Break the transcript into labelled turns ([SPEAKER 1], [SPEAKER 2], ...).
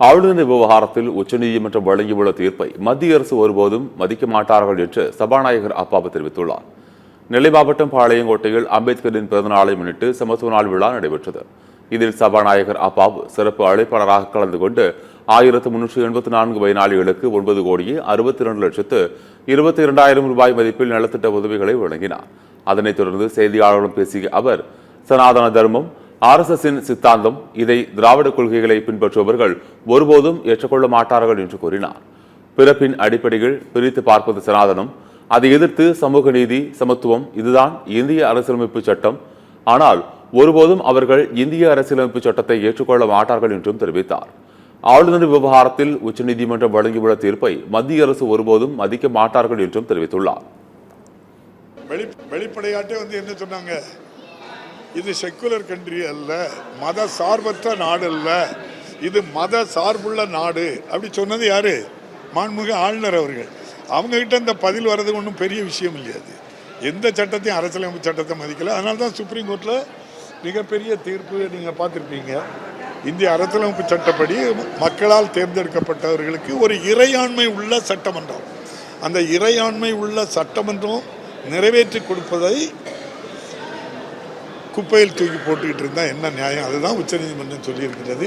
[SPEAKER 1] ஆளுநர் விவகாரத்தில் உச்சநீதிமன்றம் வழங்கியுள்ள தீர்ப்பை மத்திய அரசு ஒருபோதும் மதிக்க மாட்டார்கள் என்று சபாநாயகர் அப்பாவு தெரிவித்துள்ளார். நெல்லை மாவட்டம் பாளையங்கோட்டையில் அம்பேத்கரின் பிறந்தநாளை முன்னிட்டு சமத்துவ நாள் விழா நடைபெற்றது. இதில் சபாநாயகர் அப்பாவு சிறப்பு அழைப்பாளராக கலந்து கொண்டு 1384 பயனாளிகளுக்கு 9,62,22,000 ரூபாய் மதிப்பில் நலத்திட்ட உதவிகளை வழங்கினார். அதனைத் தொடர்ந்து செய்தியாளர்களிடம் பேசிய அவர், சனாதன தர்மம் RSSின் சித்தாந்தம், இதை திராவிட கொள்கைகளை பின்பற்றுபவர்கள் ஒருபோதும் ஏற்றுக்கொள்ள மாட்டார்கள் என்று கூறினார். பிறப்பின் அடிப்படையில் பிரித்து பார்ப்பது சனாதனம், அதை எதிர்த்து சமூக நீதி, சமத்துவம், இதுதான் இந்திய அரசியலமைப்பு சட்டம். ஆனால் ஒருபோதும் அவர்கள் இந்திய அரசியலமைப்பு சட்டத்தை ஏற்றுக்கொள்ள மாட்டார்கள் என்றும் தெரிவித்தார். ஆளுநர் விவகாரத்தில் உச்சநீதிமன்றம் வழங்கியுள்ள தீர்ப்பை மத்திய அரசு ஒருபோதும் மதிக்க மாட்டார்கள் என்றும் தெரிவித்துள்ளார்.
[SPEAKER 2] வெளிப்படையாட்டே என்ன சொன்னாங்க, இது செக்குலர் கண்ட்ரி அல்ல, மத சார்பற்ற நாடு அல்ல, இது மத சார்புள்ள நாடு அப்படி சொன்னது யாரு? மாண்புமிகு ஆளுநர் அவர்கள். அவங்க கிட்ட இந்த பதில் வர்றது ஒன்றும் பெரிய விஷயம் இல்லையாது. எந்த சட்டத்தையும் அரசியலமைப்பு சட்டத்தை மதிக்கல. அதனால தான் சுப்ரீம் கோர்ட்டில் மிகப்பெரிய தீர்ப்பு நீங்கள் பார்த்துருப்பீங்க. இந்திய அரசியலமைப்பு சட்டப்படி மக்களால் தேர்ந்தெடுக்கப்பட்டவர்களுக்கு ஒரு இறையாண்மை உள்ள சட்டமன்றம், அந்த இறையாண்மை உள்ள சட்டமன்றம் நிறைவேற்றி கொடுப்பதை குப்பையில் தூக்கி போட்டுக்கிட்டு இருந்தால் என்ன நியாயம்? அதுதான் உச்சநீதிமன்றம் சொல்லியிருக்கிறது.